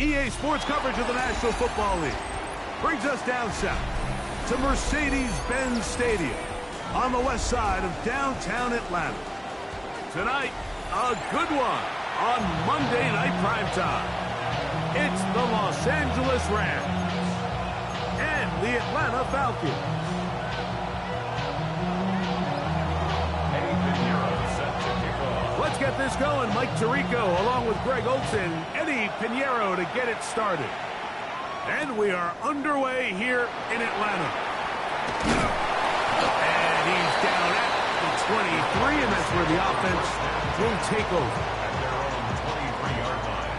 EA Sports coverage of the National Football League brings us down south to Mercedes-Benz Stadium on the west side of downtown Atlanta. Tonight, a good one on Monday Night Primetime. It's the Los Angeles Rams and the Atlanta Falcons. Let's get this going. Mike Tirico along with Greg Olson, Eddie Pinheiro to get it started. And we are underway here in Atlanta. And he's down at the 23, and that's where the offense will take over. At their own 23-yard line.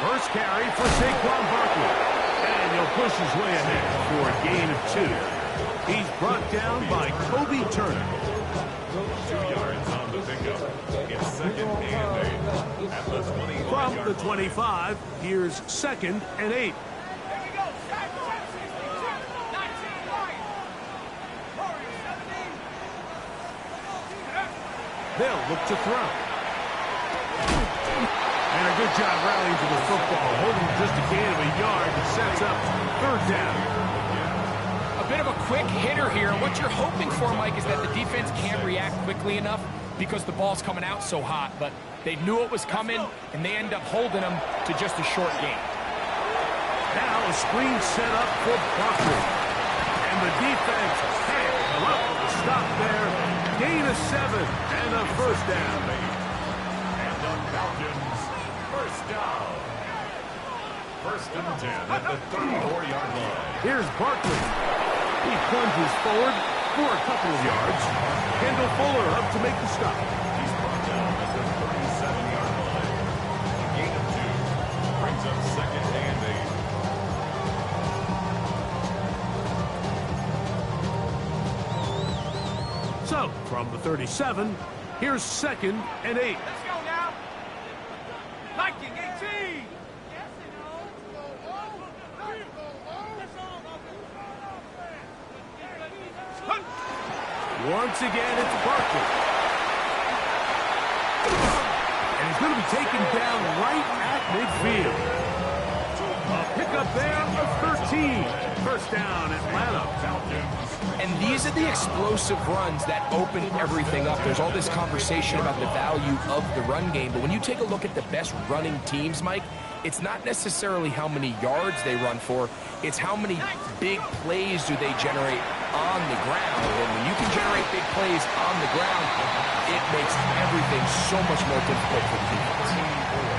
First carry for Saquon Barkley. And he'll push his way ahead for a gain of 2. He's brought down by Kobe Turner. 2 yards on the pickup. It's second and 8. At the 20. From the 25, here's second and 8. They'll look to throw. And a good job rallying to the football, holding just a gain of a yard that sets up third down. A bit of a quick hitter here. What you're hoping for, Mike, is that the defense can't react quickly enough because the ball's coming out so hot. But they knew it was coming, and they end up holding them to just a short gain. Now a screen set up for Barkley. And the defense can't come up with a stop there. Gain of 7 and a first down. And the Falcons, first down. First and 10 at the 34-yard line. Here's Barkley. He plunges forward for a couple of yards. Kendall Fuller up to make the stop. He's brought down at the 37-yard line. A gain of 2 brings up second and 8. So, from the 37, here's second and 8. Let's go now. Viking 18. Once again, it's Barkley. And he's going to be taken down right at midfield. A pickup there of 13. First down, Atlanta. And these are the explosive runs that open everything up. There's all this conversation about the value of the run game, but when you take a look at the best running teams, Mike, it's not necessarily how many yards they run for, it's how many big plays do they generate on the ground. And when you can generate big plays on the ground, it makes everything so much more difficult for the defense.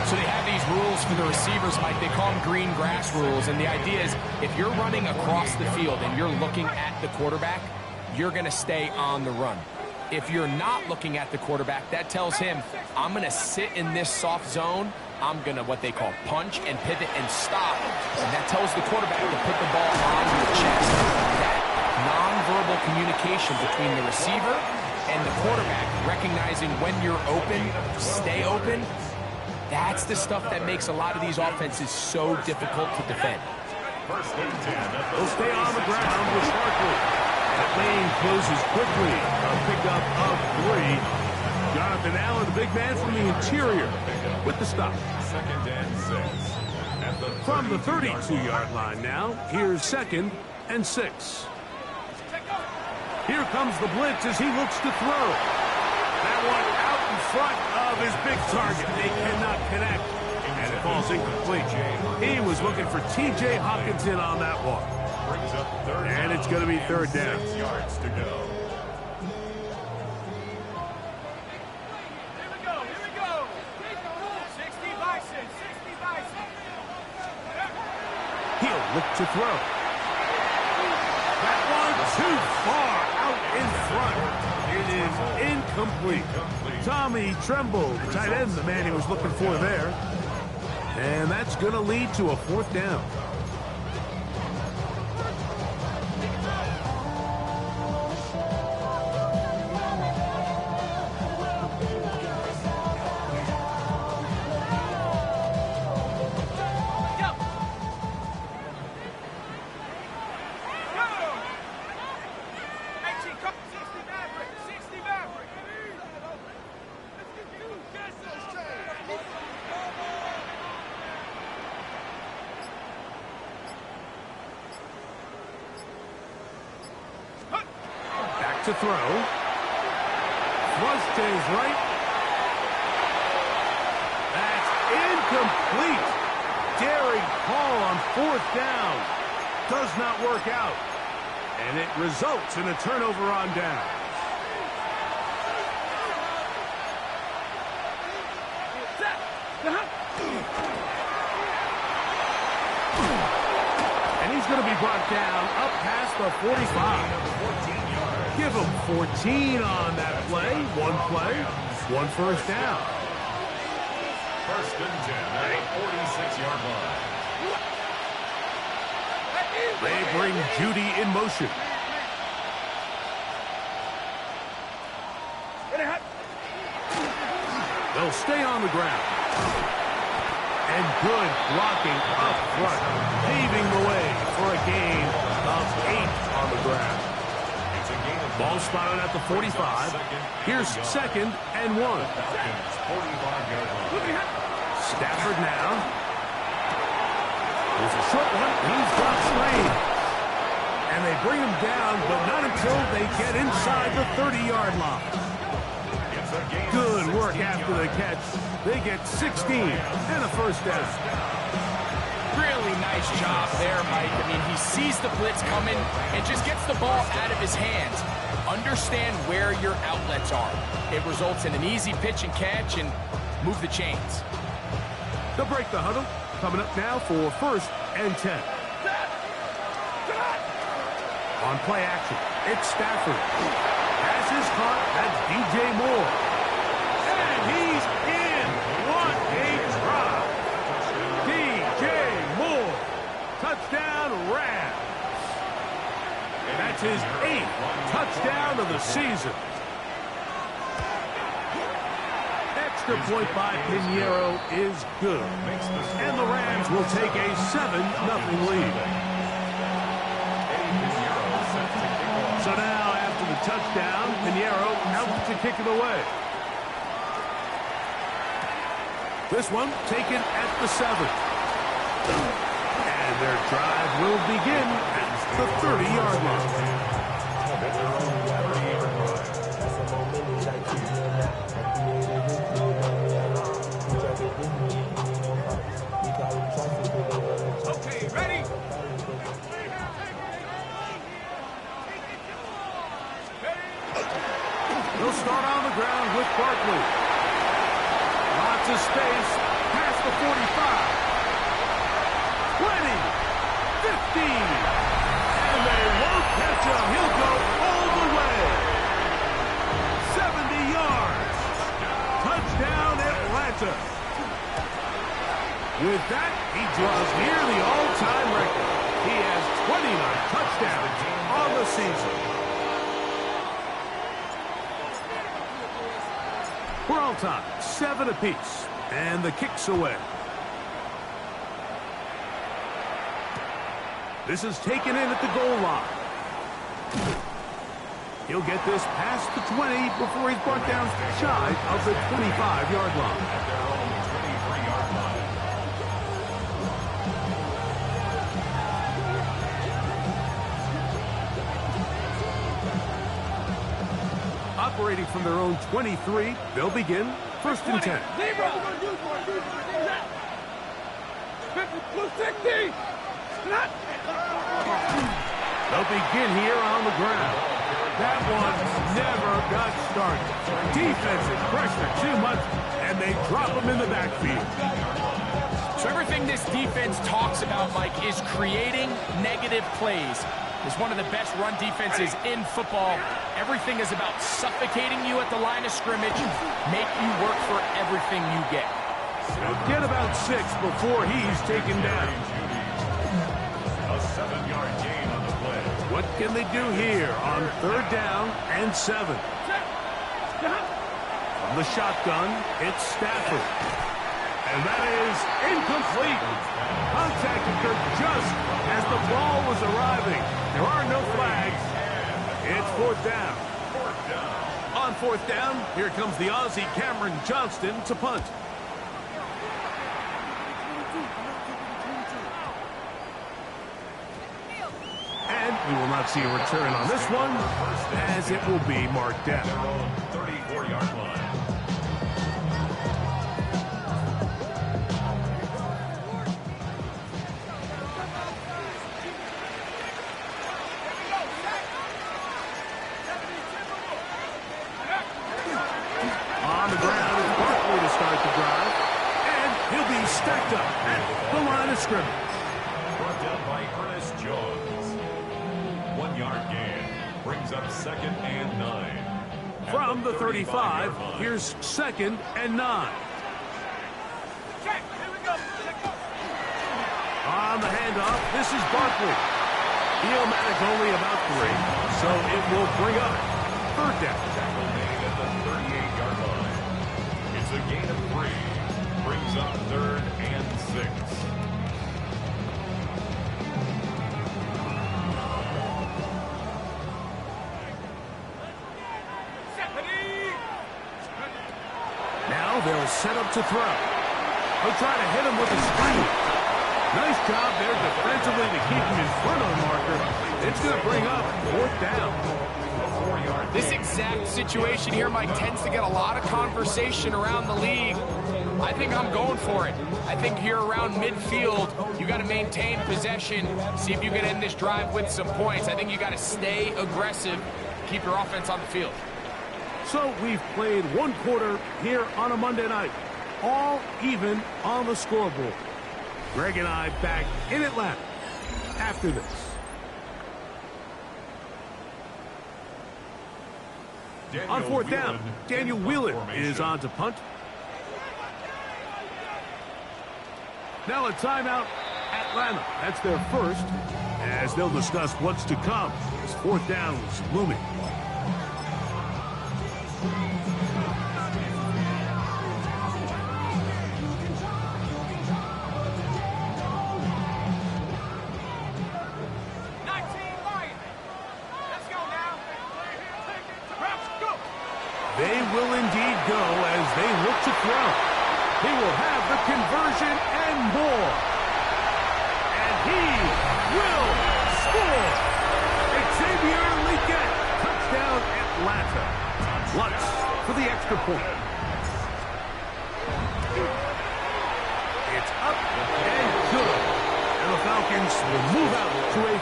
So they have these rules for the receivers, Mike. They call them green grass rules. And the idea is if you're running across the field and you're looking at the quarterback, you're going to stay on the run. If you're not looking at the quarterback, that tells him, I'm going to sit in this soft zone. I'm going to what they call punch and pivot and stop. And that tells the quarterback to put the ball on your chest. That nonverbal communication between the receiver and the quarterback, recognizing when you're open, stay open, that's the stuff that makes a lot of these offenses so difficult to defend. First and 10. They'll stay on the ground with Barkley. That lane closes quickly. A pickup of 3. Jonathan Allen, the big man from the interior, with the stop. Second and 6. At the From the 32-yard line now, here's second and 6. Here comes the blitz as he looks to throw. That one out in front of his big target. They cannot connect, and it falls incomplete. He was looking for T.J. Hawkinson on that one. brings up third down. And it's going to be third down. 6 yards to go. He'll look to throw. That one too far out in front. It is incomplete. Tommy Tremble, the tight end, the man he was looking for there. And that's going to lead to a fourth down. to throw. Thrust to his right. That's incomplete. Daring call on 4th down. Does not work out. And it results in a turnover on down. And he's going to be brought down up past the 45. Give him 14 on that play. One play, one first down. 1st and 10 at the 46-yard line. They bring Judy in motion. They'll stay on the ground. And good blocking up front, paving the way for a gain of 8 on the ground. Ball spotted at the 45. Here's 2nd and 1. Stafford now. There's a short one. He's got Slade. And they bring him down, but not until they get inside the 30-yard line. Good work after the catch. They get 16 and a first down. Really nice job there, Mike. I mean, he sees the blitz coming and just gets the ball out of his hands. Understand where your outlets are. It results in an easy pitch and catch and move the chains. They'll break the huddle. Coming up now for 1st and 10. On play action, it's Stafford. Pass is caught. That's DJ Moore. And he's in. What a drop. DJ Moore. Touchdown Rams. That's his 8th touchdown of the season. Extra point by Pinheiro is good. And the Rams will take a 7-0 lead. So now, after the touchdown, Pinheiro out to kick it away. This one taken at the 7. And their drive will begin at the 30-yard line. Okay, ready? They'll start on the ground with Barkley. Lots of space past the 45. 20. 15. And they won't catch him. He'll go all the way. 70 yards. Touchdown Atlanta. With that, he draws near the all-time record. He has 29 touchdowns on the season. We're all time, 7 apiece, and the kick's away. This is taken in at the goal line. He'll get this past the 20 before he's brought down shy of the 25-yard line. Operating from their own 23, they'll begin 1st and 10. They'll begin here on the ground. That one never got started. Defensive pressure too much, and they drop him in the backfield. So everything this defense talks about, Mike, is creating negative plays. It's one of the best run defenses in football. Everything is about suffocating you at the line of scrimmage, make you work for everything you get. They'll get about 6 before he's taken down. A 7-yard gain on the play. What can they do here on 3rd down and 7? From the shotgun, it's Stafford. And that is incomplete. Contact occurred just as the ball was arriving. There are no flags. It's 4th down. On 4th down, here comes the Aussie Cameron Johnston to punt. And We will not see a return on this one, as it will be marked down. 34-yard line. On the ground is Barkley to start the drive, and he'll be stacked up at the line of scrimmage. Brought down by Ernest Jones. 1-yard gain. Brings up 2nd and 9. From the 35, here's 2nd and 9. Check. Here we go. On the handoff, this is Barkley. He'll manage only about 3, so it will bring up 3rd down. Tackle made at the 38-yard line. It's a gain of 3. Brings up 3rd and 6. Now they'll set up to throw. They'll try to hit him with a screen. Nice job there defensively to keep him in front of the marker. It's going to bring up 4th down. This exact situation here, Mike, tends to get a lot of conversation around the league. I think I'm going for it. I think here around midfield, you got to maintain possession, see if you can end this drive with some points. I think you got to stay aggressive, keep your offense on the field. So we've played 1 quarter here on a Monday night. All even on the scoreboard. Greg and I back in Atlanta after this. On 4th down, Daniel Whelan is on to punt. Now a timeout, Atlanta. That's their first, as they'll discuss what's to come as 4th down is looming. They will indeed go as they look to throw. He will have the conversion and more. And he will score. Xavier Legette, touchdown Atlanta. Lutz for the extra point. It's up and good. And the Falcons will move out to a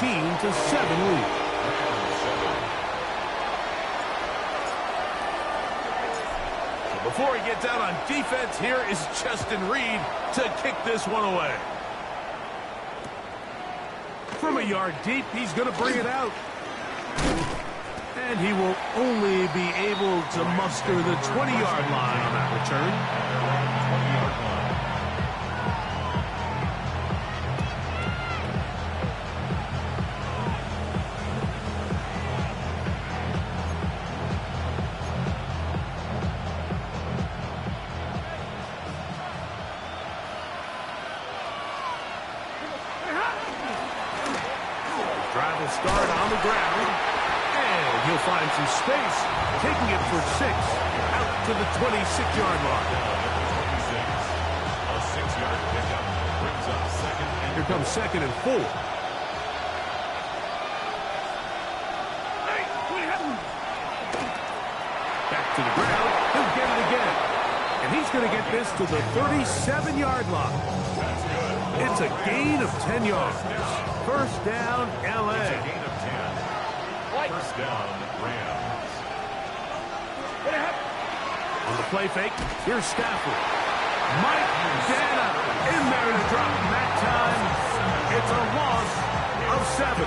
14-7 lead. Before he gets out on defense, here is Justin Reed to kick this one away. From a yard deep, he's going to bring it out. And he will only be able to muster the 20-yard line on that return. 20-yard line. Drive will start on the ground, and he'll find some space, taking it for 6, out to the 26-yard line. A 6-yard pickup brings up 2nd and Here comes 2nd and 4. Back to the ground, he'll get it again. And he's going to get this to the 37-yard line. It's a gain of 10 yards. 1st down, L.A. It's a gain of 10. 1st down, Rams. On the play fake, here's Stafford. Mike Dana in there to drop him that time. It's a loss of 7.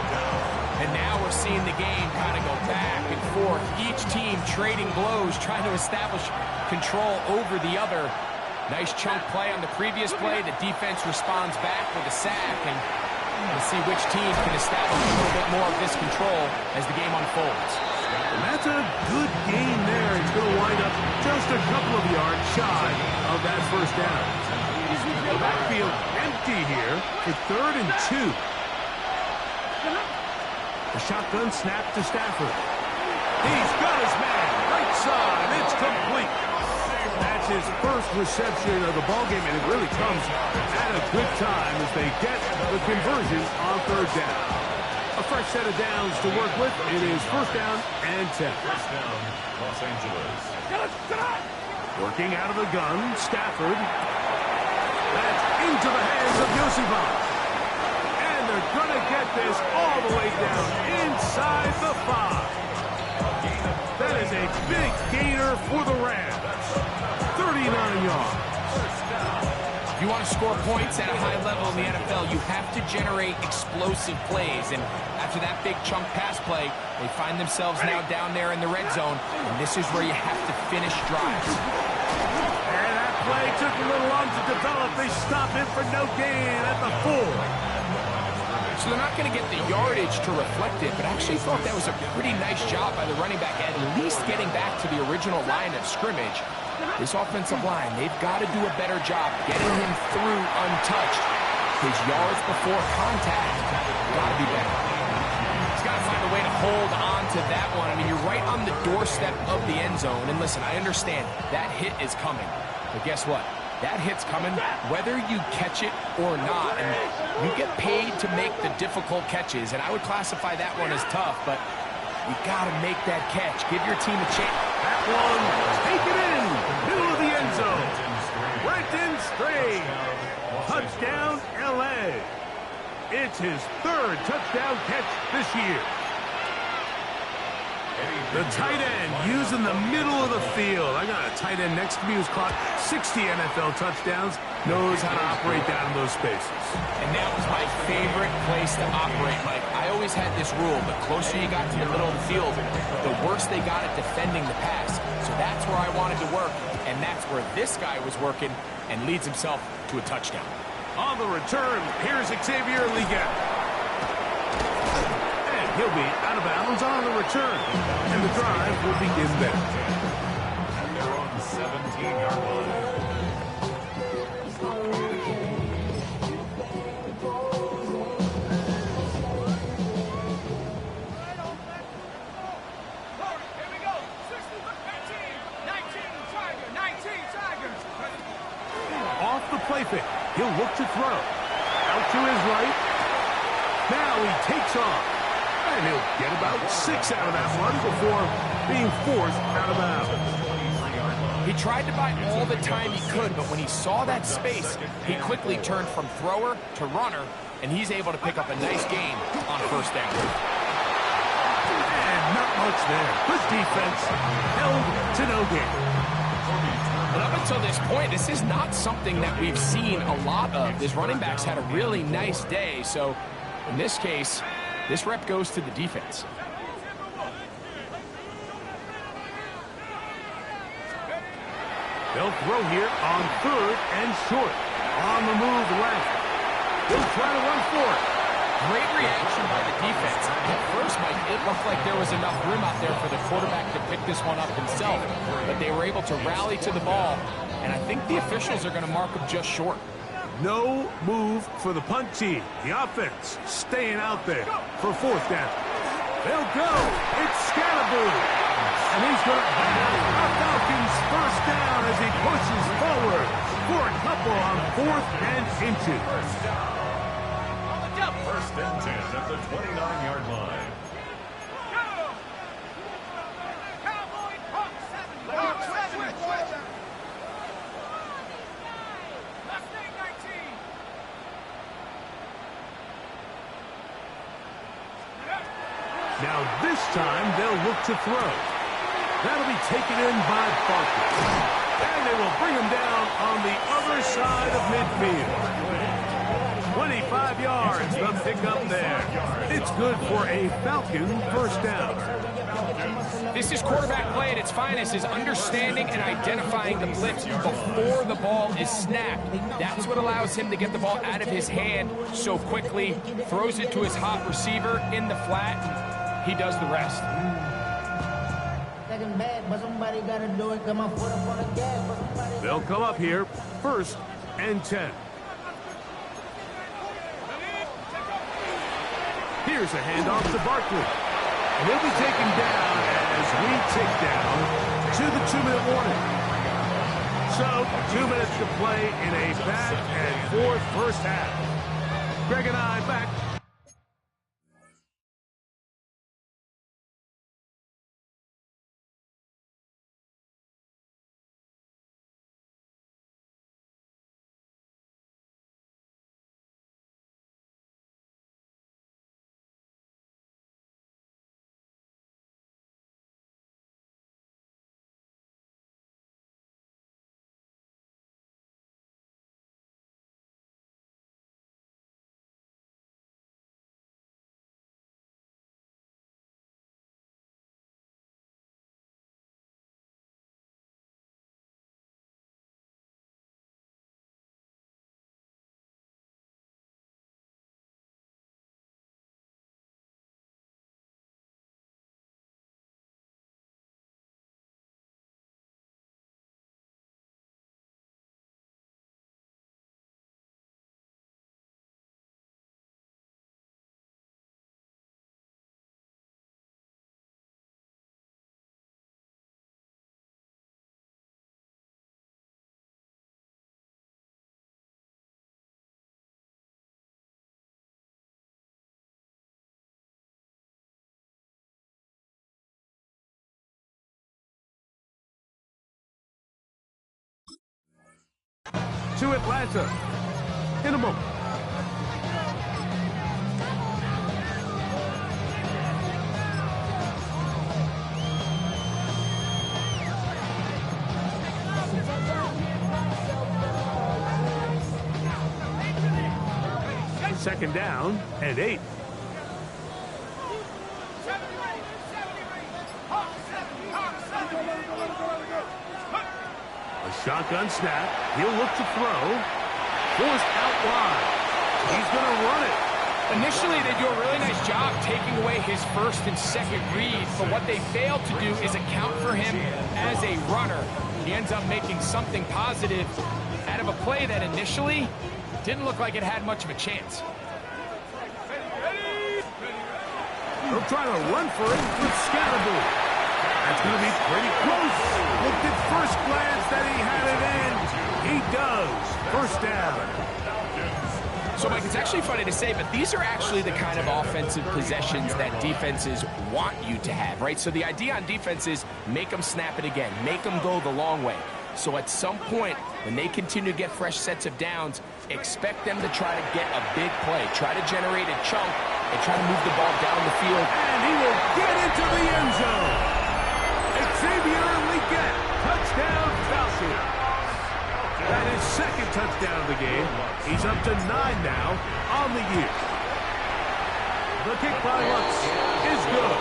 And now we're seeing the game kind of go back and forth. Each team trading blows, trying to establish control over the other. Nice chunk play on the previous play. The defense responds back with a sack, and we'll see which team can establish a little bit more of this control as the game unfolds. And that's a good gain there. It's going to wind up just a couple of yards shy of that 1st down. The backfield empty here for 3rd and 2. The shotgun snap to Stafford. He's got his man. Right side. It's complete. That's his first reception of the ballgame, and it really comes at a good time as they get the conversion on 3rd down. A fresh set of downs to work with. It is first down and 10. First down, Los Angeles. Working out of the gun, Stafford. That's into the hands of Yosifov. And they're going to get this all the way down inside the 5. That is a big gainer for the Rams. 39 yards. If you want to score points at a high level in the NFL, you have to generate explosive plays. And after that big chunk pass play, they find themselves now down there in the red zone. And this is where you have to finish drives. And that play took a little long to develop. They stopped it for no gain at the 4. So they're not going to get the yardage to reflect it, but I actually thought that was a pretty nice job by the running back, at least getting back to the original line of scrimmage. This offensive line, they've got to do a better job getting him through untouched. His yards before contact got to be better. He's got to find a way to hold on to that one. I mean, you're right on the doorstep of the end zone. And listen, I understand that hit is coming. But guess what? That hit's coming whether you catch it or not. And you get paid to make the difficult catches. And I would classify that one as tough, but you got to make that catch. Give your team a chance. That one, take it in, middle of the end zone. Brenton Strange, touchdown L.A. It's his 3rd touchdown catch this year. The tight end using the middle of the field. I got a tight end next to me who's caught 60 NFL touchdowns, knows how to operate down in those spaces. And that was my favorite place to operate, Mike. I always had this rule: the closer you got to the middle of the field, the worse they got at defending the pass. So that's where I wanted to work, and that's where this guy was working and leads himself to a touchdown. On the return, here's Xavier Leggett. And he'll be out of bounds on the return. And the drive will begin there. And they're on the 17-yard line. Off the play fake. He'll look to throw. Out to his right. Now he takes off. And he'll get about 6 out of that one before being forced out of bounds. He tried to buy all the time he could, but when he saw that space, he quickly turned from thrower to runner, and he's able to pick up a nice gain on first down. And not much there. Good defense. Held to no gain. But up until this point, this is not something that we've seen a lot of. This running back's had a really nice day, so in this case, this rep goes to the defense. They'll throw here on 3rd and short. On the move left. He'll try to run for it. Great reaction by the defense. At first, Mike, it looked like there was enough room out there for the quarterback to pick this one up himself, but they were able to rally to the ball, and I think the officials are going to mark him just short. No move for the punt team. The offense staying out there for 4th down. They'll go. It's Scalaboo. And he's going to have a Falcons first down as he pushes forward for a couple on 4th and inches. First and 10 at the 29-yard line. Now this time they'll look to throw. That'll be taken in by Barkley. And they will bring him down on the other side of midfield. 25 yards, the pickup there. It's good for a Falcon first down. This is quarterback play at its finest, is understanding and identifying the blitz before the ball is snapped. That's what allows him to get the ball out of his hand so quickly, throws it to his hot receiver in the flat, and he does the rest. They'll come up here, 1st and 10. Here's a handoff to Barkley. And he'll be taken down as we tick down to the 2-minute warning. So, 2 minutes to play in a back and forth first half. Greg and I back to Atlanta in a moment. Second down and 8. A shotgun snap. He'll look to throw. Forced out wide. He's going to run it. Initially, they do a really nice job taking away his first and second read, but what they failed to do is account for him as a runner. He ends up making something positive out of a play that initially didn't look like it had much of a chance. They'll try to run for it with Scatterboard. That's going to be pretty close. Looked at first glance that he had it in. He does. First down. So, Mike, it's actually funny to say, but these are actually the kind of offensive possessions that defenses want you to have, right? So the idea on defense is make them snap it again, make them go the long way. So at some point, when they continue to get fresh sets of downs, expect them to try to get a big play, try to generate a chunk, and try to move the ball down the field. And he will get into the end zone. Xavier Leggett, touchdown Falcons. That is second touchdown of the game. He's up to 9 now on the year. The kick by Lutz is good.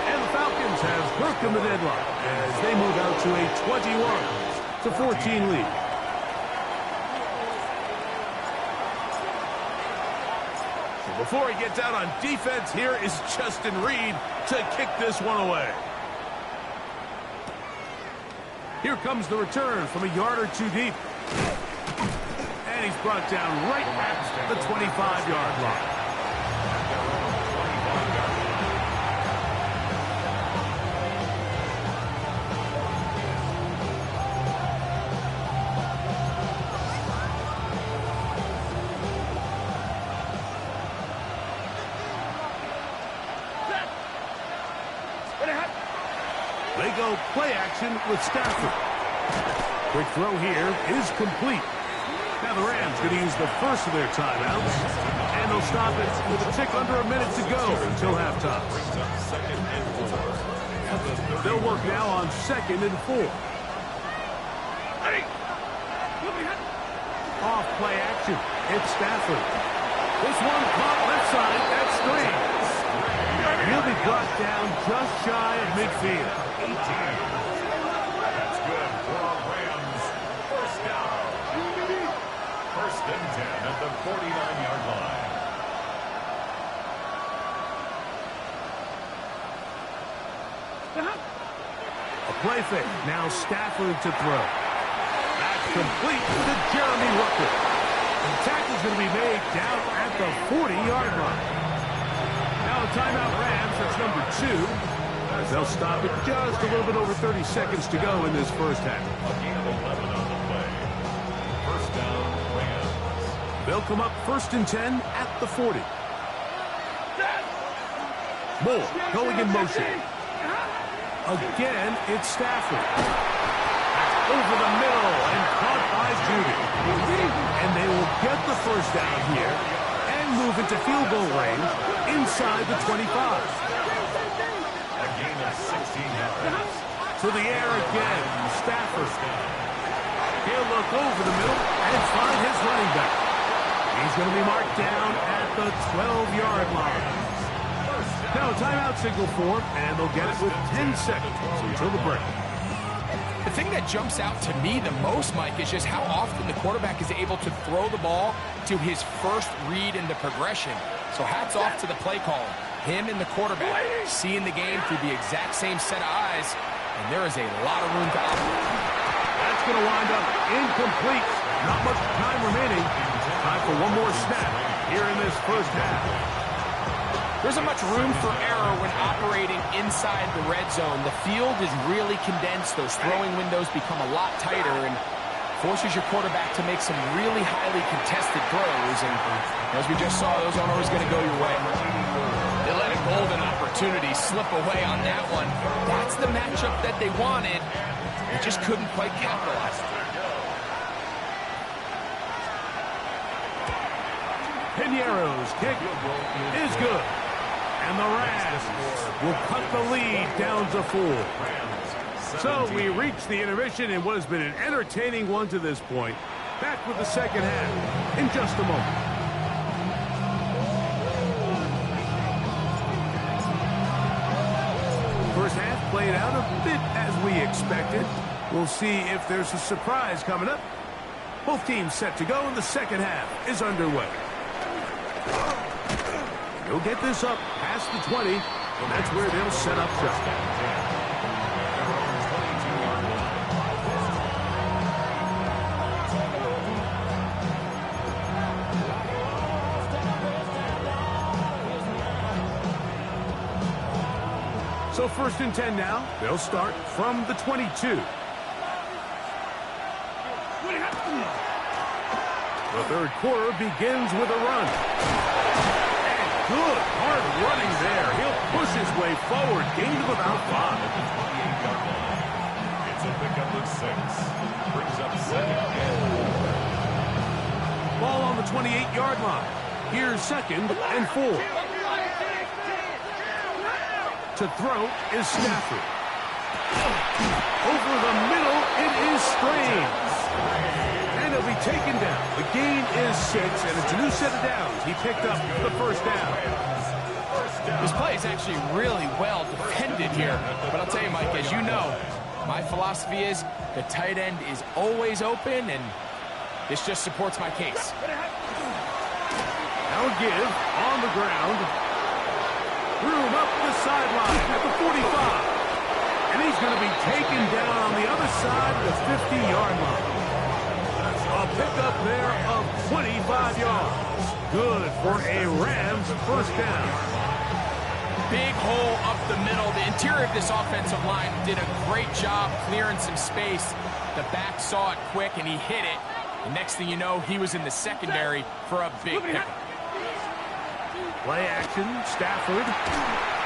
And the Falcons have broken the deadlock as they move out to a 21-14 lead. So before he gets out on defense, here is Justin Reed to kick this one away. Here comes the return from a yard or two deep. And he's brought down right at the 25-yard line. They go play action with Stafford. Quick throw here is complete. Now the Rams going to use the first of their timeouts, and they'll stop it with a tick under a minute to go until halftime. They'll work now on 2nd and 4. Off play action. It's Stafford. This one caught left side. That's 3. He'll be brought down just shy of midfield. That's good for Rams. First down. First and 10 at the 49-yard line. A play fake. Now Stafford to throw. That's complete to Jeremy Rucker. The tackle's going to be made down at the 40-yard line. Now a timeout Rams. That's number 2. As they'll stop it just a little bit over 30 seconds to go in this first half. A gain of 11 on the play. First down, Rams. They'll come up 1st and 10 at the 40. Moore going in motion. Again, it's Stafford. Over the middle and caught by Judy. And they will get the first down here and move into field goal range inside the 25. A gain of 16 yards. To the air again, Stafford. He'll look over the middle and find his running back. He's going to be marked down at the 12-yard line. Now a timeout signal for him, and they'll get it with 10 seconds until the break. The thing that jumps out to me the most, Mike, is just how often the quarterback is able to throw the ball to his first read in the progression. So hats off to the play caller. Him and the quarterback seeing the game through the exact same set of eyes, and there is a lot of room to operate. That's going to wind up incomplete. Not much time remaining. Time for one more snap here in this first half. There isn't much room for error when operating inside the red zone. The field is really condensed. Those throwing windows become a lot tighter and forces your quarterback to make some really highly contested throws. And as we just saw, those aren't always going to go your way. They let a golden opportunity slip away on that one. That's the matchup that they wanted. They just couldn't quite capitalize. Pinero's kick is good. And the Rams will cut the lead down to 4. So we reach the intermission in what has been an entertaining one to this point. Back with the second half in just a moment. First half played out a bit as we expected. We'll see if there's a surprise coming up. Both teams set to go, and the second half is underway. He'll get this up past the 20, and that's where they'll set up shop. So first and 10 now. They'll start from the 22. The third quarter begins with a run. And good, hard running there. He'll push his way forward. Gain of about 5. It's a pickup of 6. Brings up 7. Ball on the 28-yard line. Here's second and 4. To throw is Stafford. Over the middle, it is Strange. And he'll be taken down. The gain is 6, and it's a new set of downs. He picked up the first down. This play is actually really well defended here. But I'll tell you, Mike, as you know, my philosophy is the tight end is always open, and this just supports my case. Now a give on the ground. Room up the sideline at the 45. And he's going to be taken down on the other side of the 50-yard line. A pickup there of 25 yards. Good for a Rams first down. Big hole up the middle. The interior of this offensive line did a great job clearing some space. The back saw it quick, and he hit it. The next thing you know, he was in the secondary for a big pickup. Play action, Stafford.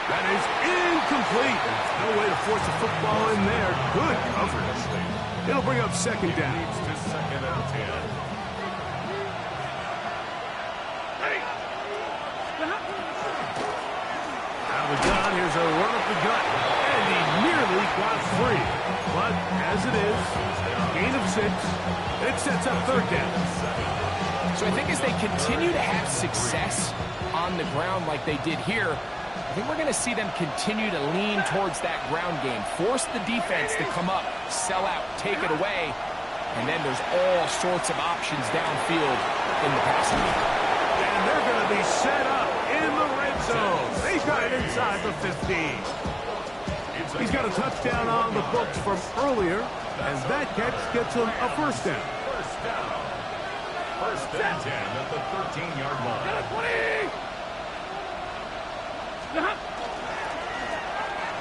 That is incomplete. No way to force a football in there. Good coverage. It'll bring up second down. Leads to second and 10. Out of the gun, here's a run up the gut. And he nearly got free. But as it is, gain of 6. It sets up third down. So I think as they continue to have success on the ground like they did here, I think we're going to see them continue to lean towards that ground game. Force the defense to come up, sell out, take it away, and then there's all sorts of options downfield in the passing game. And they're going to be set up in the red zone. They got it inside the 15. He's got a touchdown on the books from earlier, and that catch gets him a first down. First down. First and 10 at the 13-yard line.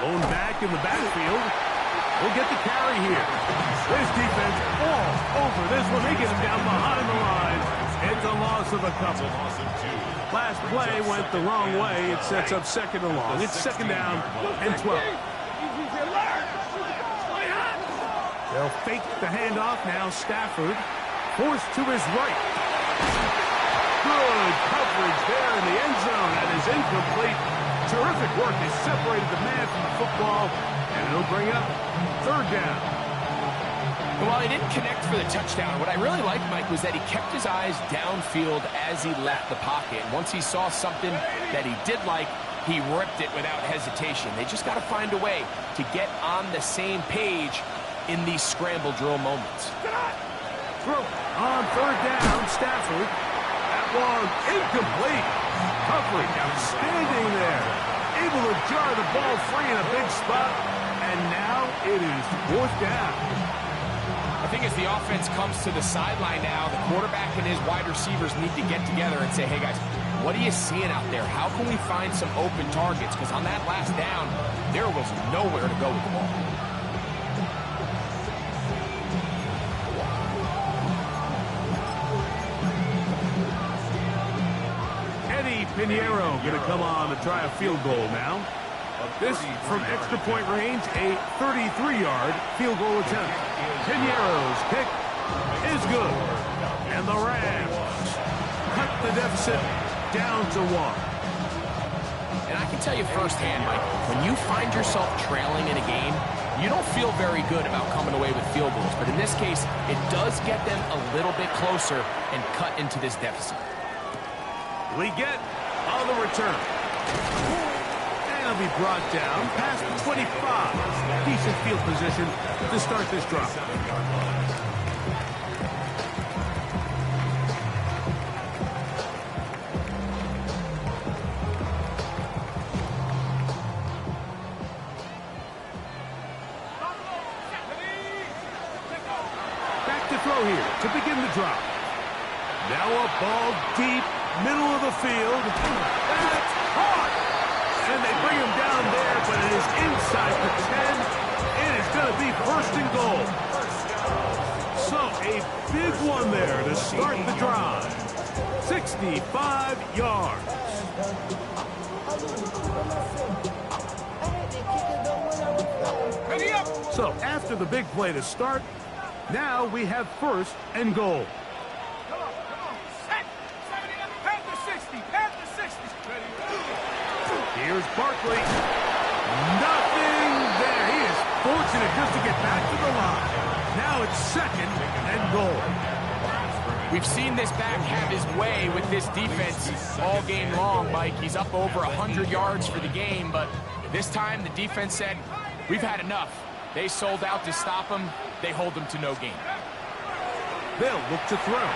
Going back in the backfield. We'll get the carry here. This defense all over this one. They get him down behind the line. It's a loss of a couple. Last play went the wrong way. It sets up second and long. It's second down and 12. They'll fake the handoff now. Stafford forced to his right. Good coverage there in the end zone. That is incomplete. Terrific work. They separated the man from the football, and it'll bring up third down. Well, he didn't connect for the touchdown. What I really liked, Mike, was that he kept his eyes downfield as he left the pocket. And once he saw something that he did like, he ripped it without hesitation. They just got to find a way to get on the same page in these scramble drill moments. Throw on third down, Stafford. That one incomplete. Coverage outstanding there. Able to jar the ball free in a big spot. And now it is fourth down. I think as the offense comes to the sideline now, the quarterback and his wide receivers need to get together and say, hey, guys, what are you seeing out there? How can we find some open targets? Because on that last down, there was nowhere to go with the ball. Pinheiro going to come on to try a field goal now. This from extra point range, a 33-yard field goal attempt. Pinheiro's kick is good. And the Rams cut the deficit down to 1. And I can tell you firsthand, Mike, when you find yourself trailing in a game, you don't feel very good about coming away with field goals. But in this case, it does get them a little bit closer and cut into this deficit. We get on the return. And it'll be brought down past the 25. Decent field position to start this drive. Back to throw here to begin the drive. Now a ball deep, middle of the field. That's caught! And they bring him down there, but it is inside the 10. It is going to be first and goal. So a big one there to start the drive. 65 yards. So after the big play to start, now we have first and goal. Come on. Set. 70 up. Past the 60. Past the 60. Here's Barkley. Nothing there. He is fortunate just to get back to the line. Now it's second and goal. We've seen this back have his way with this defense all game long, Mike. He's up over 100 yards for the game, but this time the defense said, we've had enough. They sold out to stop him. They hold him to no gain. They'll look to throw.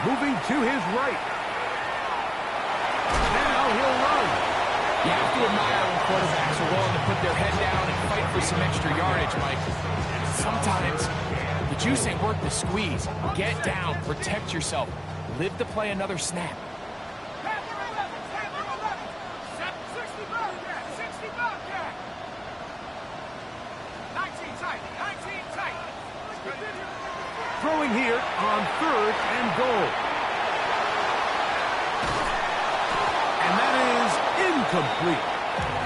Moving to his right. Now he'll run. You have to admire when quarterbacks are willing to put their head down and fight for some extra yardage, Mike. Sometimes the juice ain't worth the squeeze. Get down, protect yourself, live to play another snap. Throwing here on third and goal. And that is incomplete.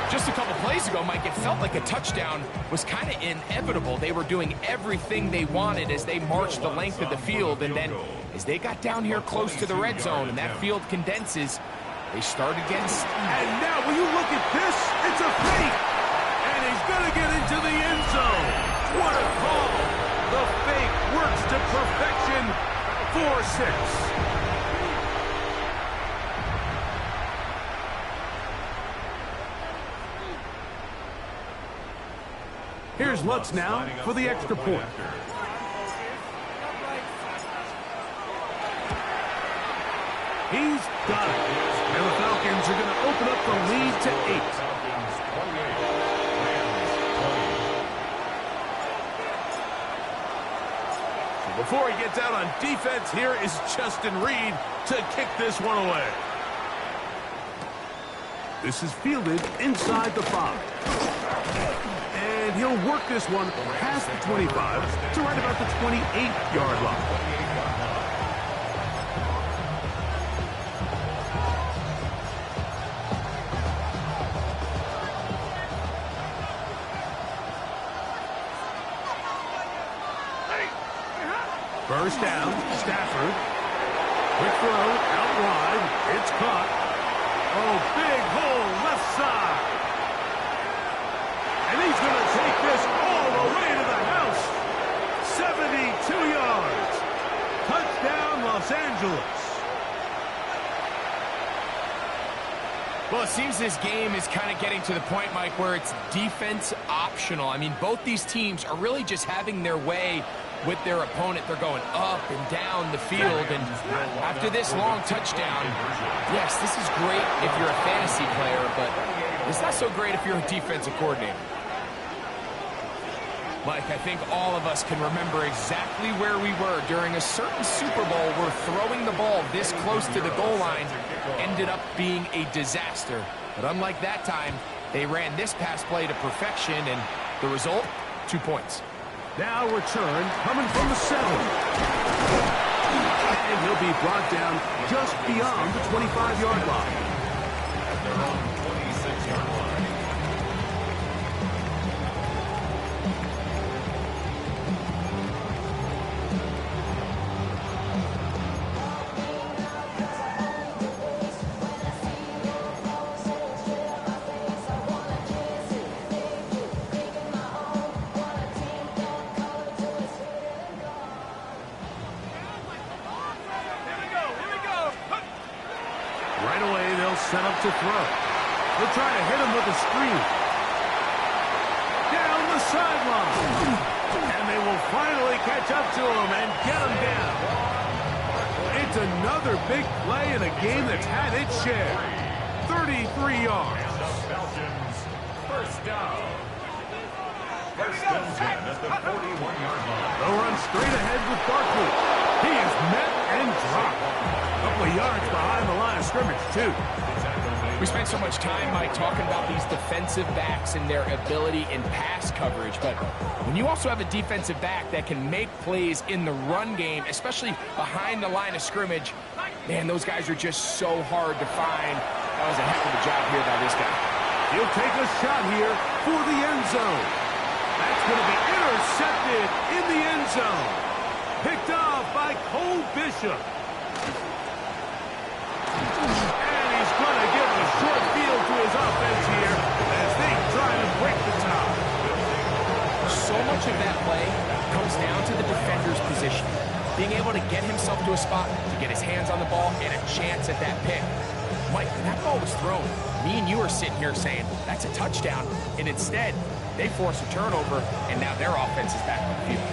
Just a couple plays ago, Mike, it felt like a touchdown was kind of inevitable. They were doing everything they wanted as they marched the length of the field, and then as they got down here close to the red zone and that field condenses, they start against. And now, will you look at this? It's a fake! And he's going to get into the end zone. What a call! The fake works to perfection. 4-6. Here's Lutz now for the extra point. He's got it. And the Falcons are going to open up the lead to 8. Before he gets out on defense, here is Justin Reed to kick this one away. This is fielded inside the 5. And he'll work this one past the 25 to right about the 28-yard line. First down, Stafford. Quick throw, out wide. It's caught. Oh, big hole, left side. And he's going to take this all the way to the house. 72 yards. Touchdown, Los Angeles. Well, it seems this game is kind of getting to the point, Mike, where it's defense optional. I mean, both these teams are really just having their way with their opponent. They're going up and down the field, and after this long touchdown, yes, this is great if you're a fantasy player, but it's not so great if you're a defensive coordinator. Mike, I think all of us can remember exactly where we were during a certain Super Bowl where throwing the ball this close to the goal line ended up being a disaster. But unlike that time, they ran this pass play to perfection, and the result, 2 points. Now return coming from the 7. And he'll be brought down just beyond the 25-yard line. At their own 26-yard line. play, they'll set up to throw. They'll try to hit him with a screen. Down the sideline. And they will finally catch up to him and get him down. It's another big play in a game that's had its share. 33 yards. And the Falcons, first down. First and 10 at the 41-yard line. They'll run straight ahead with Barkley. He is met and dropped. A couple of yards behind the line of scrimmage, too. We spent so much time, Mike, talking about these defensive backs and their ability in pass coverage. But when you also have a defensive back that can make plays in the run game, especially behind the line of scrimmage, man, those guys are just so hard to find. That was a heck of a job here by this guy. He'll take a shot here for the end zone. That's going to be intercepted in the end zone. Picked off by Cole Bishop. And he's going to give a short field to his offense here as they try to break the tie. So much of that play comes down to the defender's position. Being able to get himself to a spot, to get his hands on the ball, and a chance at that pick. Mike, when that ball was thrown, me and you are sitting here saying, that's a touchdown. And instead, they force a turnover, and now their offense is back on the field.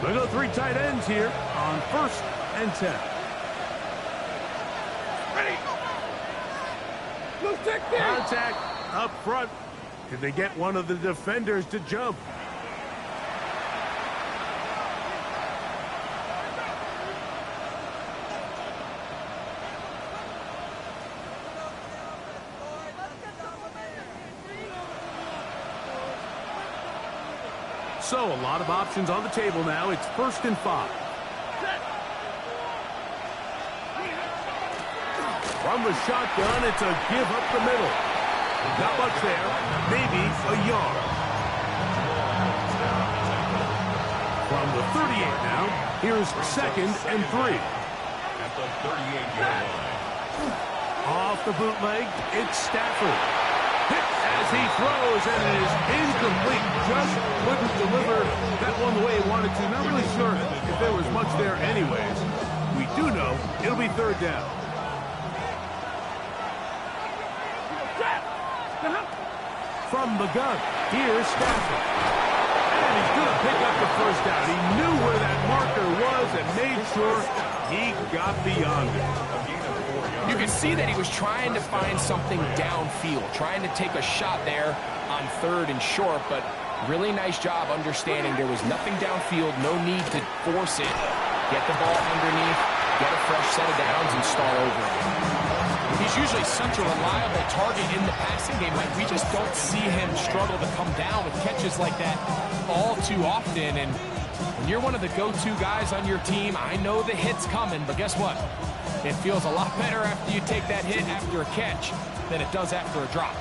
We'll go 3 tight ends here on 1st and 10. Ready. Blue tick there. Contact up front. Can they get one of the defenders to jump? So, a lot of options on the table now. It's 1st and 5. From the shotgun, it's a give up the middle. Not much there. Maybe a yard. From the 38 now, here's 2nd and 3. At the 38-yard line. Off the bootleg, it's Stafford. Hit as he throws, and it is incomplete. Just couldn't deliver that one the way he wanted to. Not really sure if there was much there anyways. We do know it'll be 3rd down. From the gun, here's Stafford. And he's going to pick up the 1st down. He knew where that marker was and made sure he got beyond it. You can see that he was trying to find something downfield, trying to take a shot there on 3rd and short, but really nice job understanding there was nothing downfield, no need to force it. Get the ball underneath, get a fresh set of downs, and start over again. He's usually such a reliable target in the passing game. Like, we just don't see him struggle to come down with catches like that all too often. And when you're one of the go-to guys on your team, I know the hit's coming, but guess what? It feels a lot better after you take that hit after a catch than it does after a drop.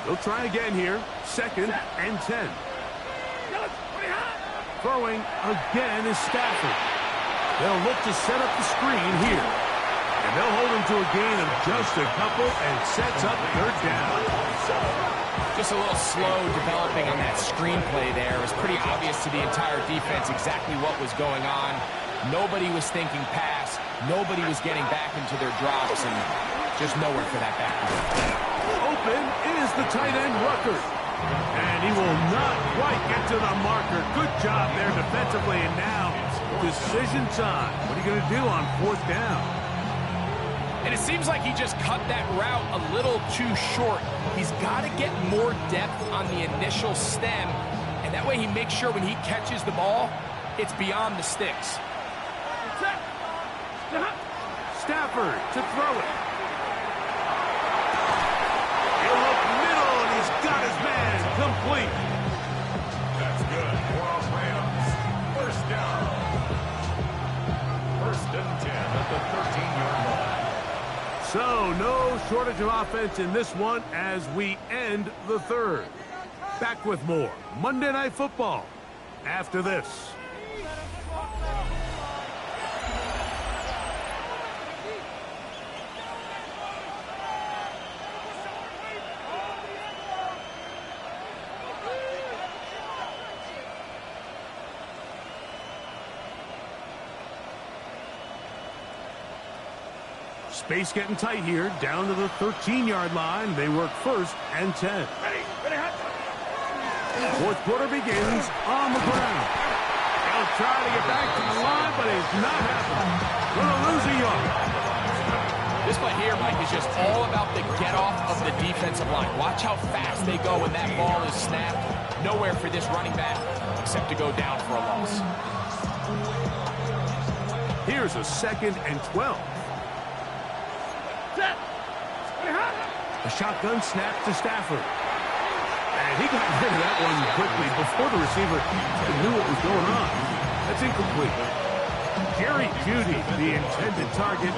They'll try again here. 2nd and 10. Throwing again is Stafford. They'll look to set up the screen here. And they'll hold him to a gain of just a couple and sets up 3rd down. Just a little slow developing on that screenplay there. It was pretty obvious to the entire defense exactly what was going on. Nobody was thinking pass. Nobody was getting back into their drops, and just nowhere for that back. Open is the tight end, Rucker. And he will not quite get to the marker. Good job there defensively, and now decision time. What are you going to do on 4th down? And it seems like he just cut that route a little too short. He's got to get more depth on the initial stem, and that way he makes sure when he catches the ball, it's beyond the sticks. Stafford to throw it. He'll look middle, and he's got his man complete. That's good for our Rams. 1st down. 1st and 10 at the 13-yard line. So, no shortage of offense in this one as we end the 3rd. Back with more Monday Night Football after this. Space getting tight here, down to the 13-yard line. They work 1st and 10. Fourth quarter begins on the ground. He'll try to get back to the line, but it's not happening. Going to lose a yard. This play here, Mike, is just all about the get-off of the defensive line. Watch how fast they go when that ball is snapped. Nowhere for this running back except to go down for a loss. Here's a 2nd and 12. A shotgun snap to Stafford. And he got rid of that one quickly before the receiver knew what was going on. That's incomplete. Jerry Jeudy, the intended target.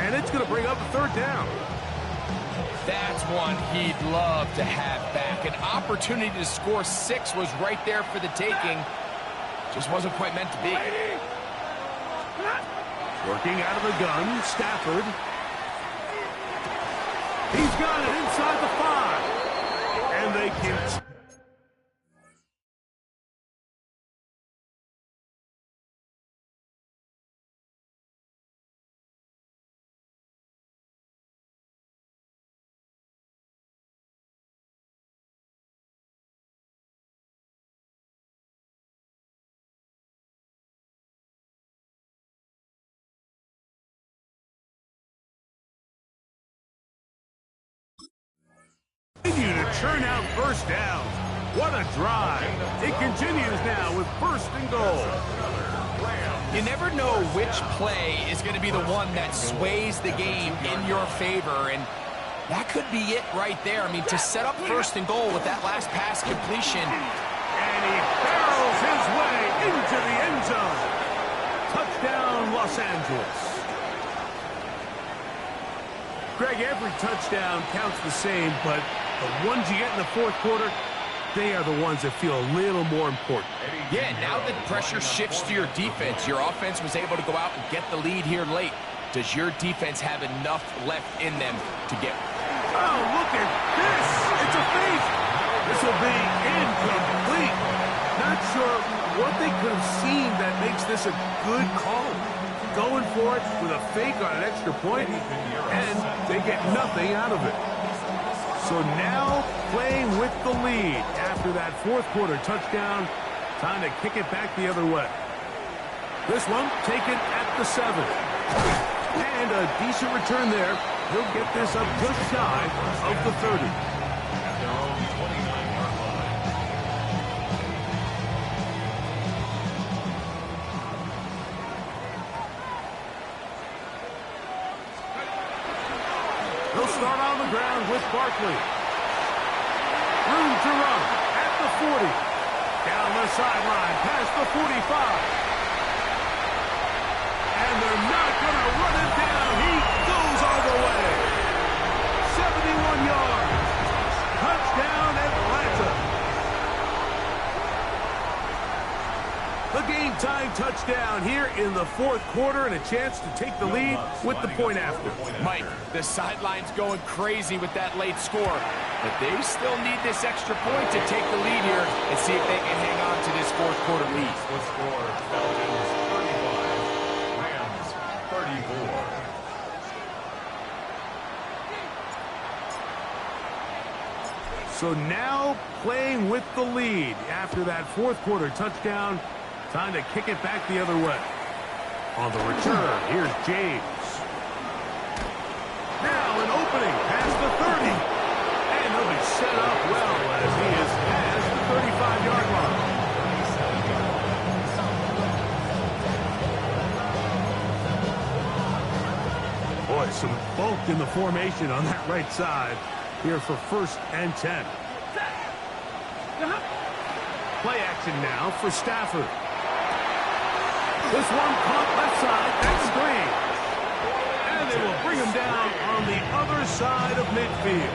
And it's going to bring up a 3rd down. That's one he'd love to have back. An opportunity to score 6 was right there for the taking. Just wasn't quite meant to be. Working out of the gun, Stafford. He's got it inside the 5. And they can... continue to churn out first downs. What a drive. It continues now with 1st and goal. You never know which play is going to be the one that sways the game in your favor, and that could be it right there. I mean, to set up 1st and goal with that last pass completion. And he barrels his way into the end zone. Touchdown, Los Angeles. Greg, every touchdown counts the same, but the ones you get in the 4th quarter, they are the ones that feel a little more important. Yeah, now that pressure shifts to your defense, your offense was able to go out and get the lead here late. Does your defense have enough left in them to get? Oh, look at this. It's a fake. This will be incomplete. Not sure what they could have seen that makes this a good call. Going for it with a fake on an extra point, and they get nothing out of it. So now playing with the lead after that 4th quarter touchdown. Time to kick it back the other way. This one taken at the 7. And a decent return there. He'll get this up just shy of the 30. At their own 29-yard line. He'll start on the ground with Barkley. Room to run at the 40. Down the sideline past the 45. And they're not going to run it down. He goes all the way. 71 yards. Touchdown, Atlanta. The game-time touchdown here in the 4th quarter, and a chance to take the lead with the point after. Mike, the sideline's going crazy with that late score, but they still need this extra point to take the lead here and see if they can hang on to this 4th quarter lead. The score, Falcons 35, Rams 34. So now playing with the lead after that 4th quarter touchdown. Time to kick it back the other way. On the return, here's James. Now an opening past the 30. And he'll be set up well as he is past the 35-yard line. Boy, some bulk in the formation on that right side here for 1st and 10. Play action now for Stafford. This one caught left side, that's screen. And they will bring him down on the other side of midfield.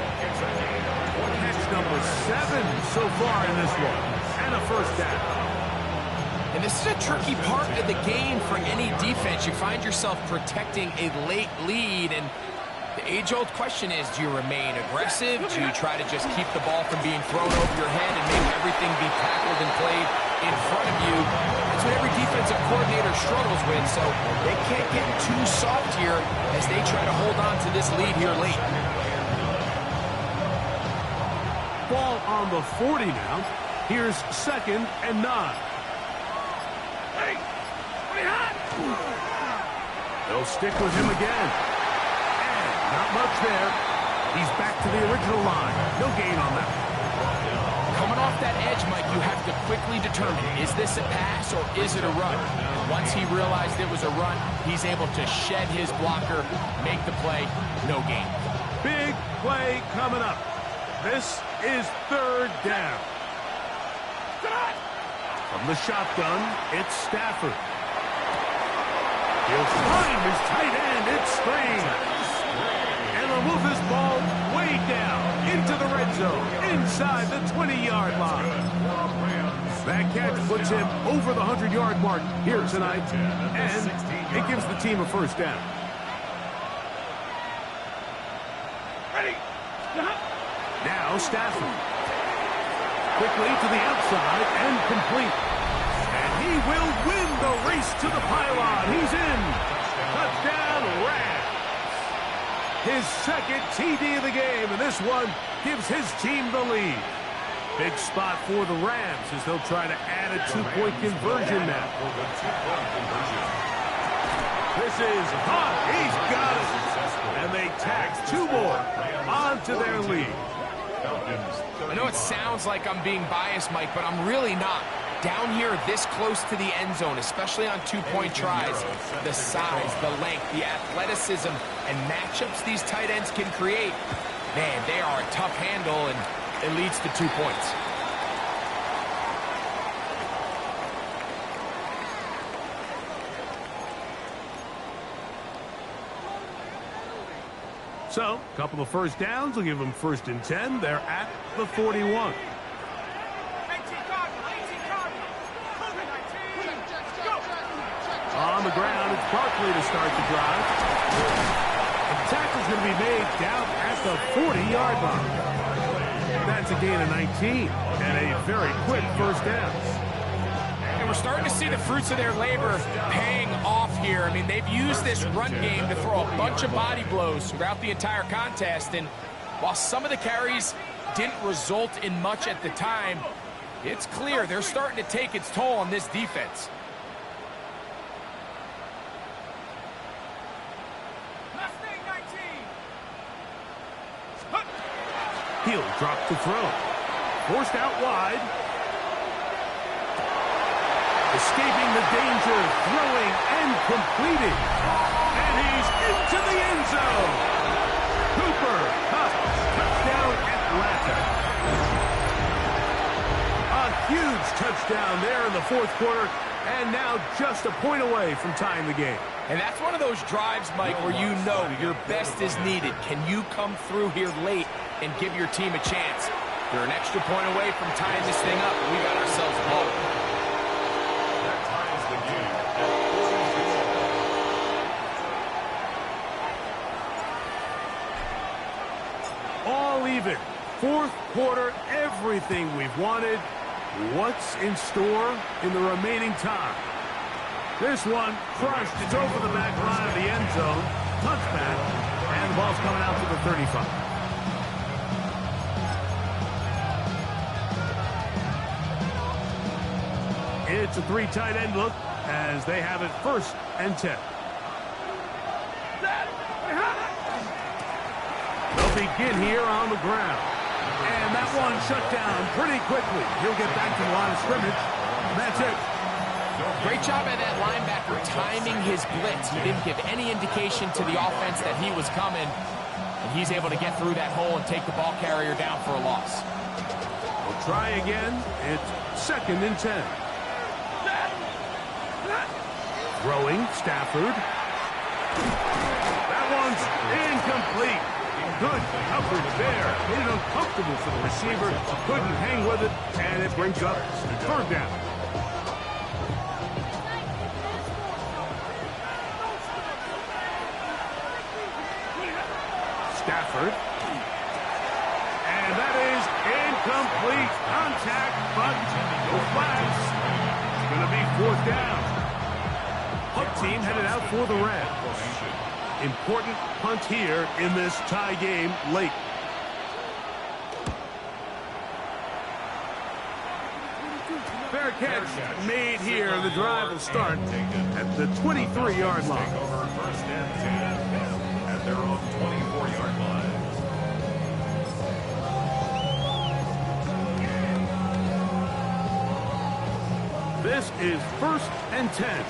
Catch number 7 so far in this one. And a 1st down. And this is a tricky part of the game for any defense. You find yourself protecting a late lead, and the age-old question is, do you remain aggressive? Do you try to just keep the ball from being thrown over your head and make everything be tackled and played in front of you. That's what every defensive coordinator struggles with, so they can't get too soft here as they try to hold on to this lead here late. Ball on the 40 now. Here's 2nd and 9. Hey, pretty hot. They'll stick with him again. And not much there. He's back to the original line. No gain on that. Coming off that edge, Mike, you have to quickly determine, is this a pass or is it a run? Once he realized it was a run, he's able to shed his blocker, make the play, no gain. Big play coming up. This is 3rd down. From the shotgun, it's Stafford. He'll find his tight end. It's Strange. And they'll move this ball way down into the red zone, inside the 20-yard line. That catch puts him over the 100-yard mark here tonight, and it gives the team a 1st down. Ready. Now Stafford. Quickly to the outside and complete. And he will win the race to the pylon. He's in. Touchdown, Rams. His 2nd TD of the game, and this one gives his team the lead. Big spot for the Rams as they'll try to add a 2-point conversion now. This is hot. He's got it. And they tack 2 more onto their lead. I know it sounds like I'm being biased, Mike, but I'm really not. Down here this close to the end zone, especially on 2-point tries, the size, the length, the athleticism, and matchups these tight ends can create, man, they are a tough handle, and it leads to 2 points. So, a couple of 1st downs will give them 1st and 10. They're at the 41. On the ground, it's Barkley to start the drive. The tackle's going to be made down at the 40-yard line. That's a gain of 19 and a very quick 1st down. And we're starting to see the fruits of their labor paying off here. I mean, they've used this run game to throw a bunch of body blows throughout the entire contest. And while some of the carries didn't result in much at the time, it's clear they're starting to take its toll on this defense. He'll drop the throw. Forced out wide. Escaping the danger, throwing and completing. And he's into the end zone. Cooper Kupp, touchdown Atlanta. A huge touchdown there in the 4th quarter, and now just a point away from tying the game. And that's one of those drives, Mike, where you know your best is needed. Can you come through here late and give your team a chance? They're an extra point away from tying this thing up, and we got ourselves a ball. That ties the game at 42. All even. 4th quarter, everything we've wanted. What's in store in the remaining time? This one crushed. It's over the back line of the end zone. Touchback. And the ball's coming out to the 35. It's a 3 tight end look as they have it 1st and 10. They'll begin here on the ground. And that one shut down pretty quickly. He'll get back to the line of scrimmage. That's it. Great job by that linebacker timing his blitz. He didn't give any indication to the offense that he was coming. And he's able to get through that hole and take the ball carrier down for a loss. We'll try again. It's 2nd and 10. Throwing, Stafford. That one's incomplete. Good coverage there. Made it uncomfortable for the receiver. Couldn't hang with it, and it brings up 3rd down. Stafford. And that is Incomplete contact, but no flags. It's going to be 4th down. Punt team headed out for the Rams. Important punt here in this tie game late. Fair catch made here. The drive will start at the 23-yard line. Over 1st and 10 at their own 24-yard line. This is 1st and 10.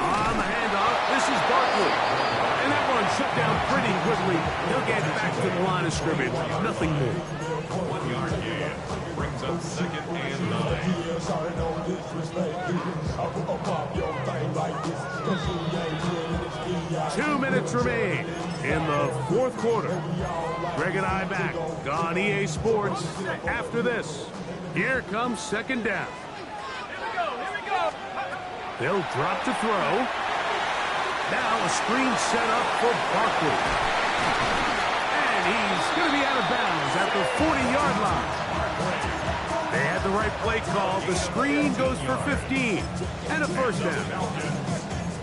On the handoff, this is Barkley. And that one shut down pretty quickly. He'll get back to the line of scrimmage. Nothing more. 1-yard gain brings up 2nd and 9. 2 minutes remain in the 4th quarter. Greg and I back on EA Sports after this. Here comes 2nd down. Here we go. They'll drop to throw. Now a screen set up for Barkley. And he's going to be out of bounds at the 40-yard line. They had the right play call. The screen goes for 15 and a 1st down.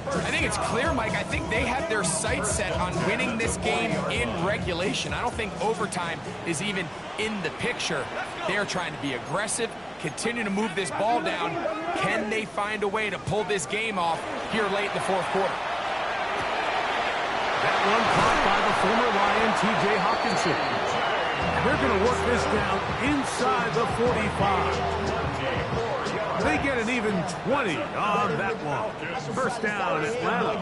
I think it's clear, Mike. I think they have their sights set on winning this game in regulation. I don't think overtime is even in the picture. They're trying to be aggressive, continue to move this ball down. Can they find a way to pull this game off here late in the 4th quarter? That one caught by the former Lion, T.J. Hawkinson. They're going to work this down inside the 45. They get an even 20 on that one. 1st down, Atlanta.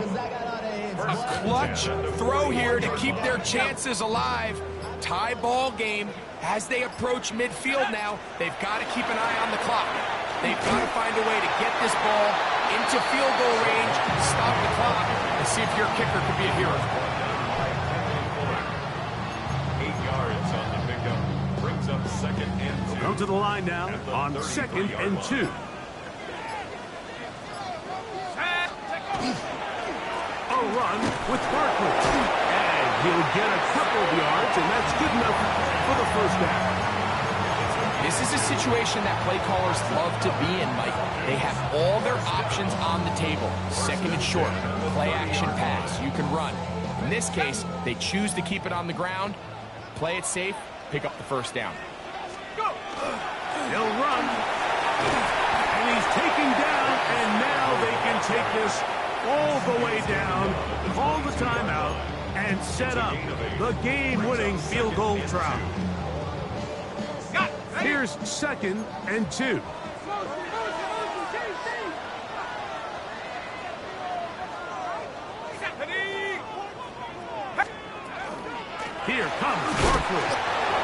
A clutch throw here to keep their chances alive. Tie ball game as they approach midfield now. They've got to keep an eye on the clock. They've got to find a way to get this ball into field goal range, stop the clock, and see if your kicker could be a hero. 8 yards on the pickup brings up 2nd and 2. Come to the line now on 2nd and 2. A run with Barkley. And he'll get a couple of yards, and that's good enough for the 1st down. This is a situation that play callers love to be in, Mike. They have all their options on the table. 2nd and short, play action pass, you can run. In this case, they choose to keep it on the ground, play it safe, pick up the 1st down. He'll run. And he's taken down, and now they can take this all the way down, call the timeout, and set up the game-winning field goal try. Here's 2nd and 2. Here comes Barkley,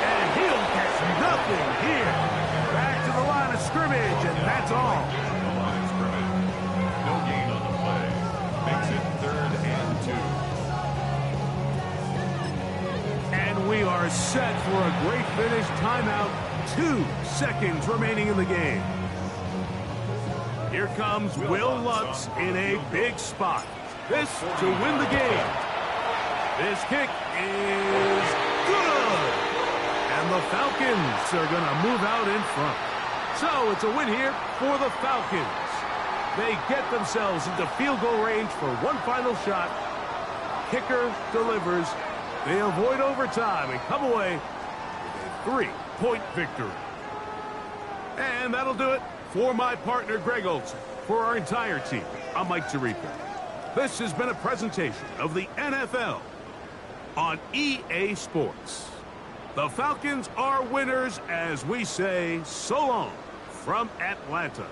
and he'll catch nothing here. Back to the line of scrimmage, and that's all. No gain on the play. Makes it 3rd and 2. And we are set for a great finish. Timeout. 2 seconds remaining in the game. Here comes Will Lutz in a big spot. This to win the game. This kick is good. And the Falcons are going to move out in front. So it's a win here for the Falcons. They get themselves into field goal range for one final shot. Kicker delivers. They avoid overtime and come away with a 3-point victory. And that'll do it for my partner, Greg Olson. For our entire team, I'm Mike Tirico. This has been a presentation of the NFL on EA Sports. The Falcons are winners as we say so long from Atlanta.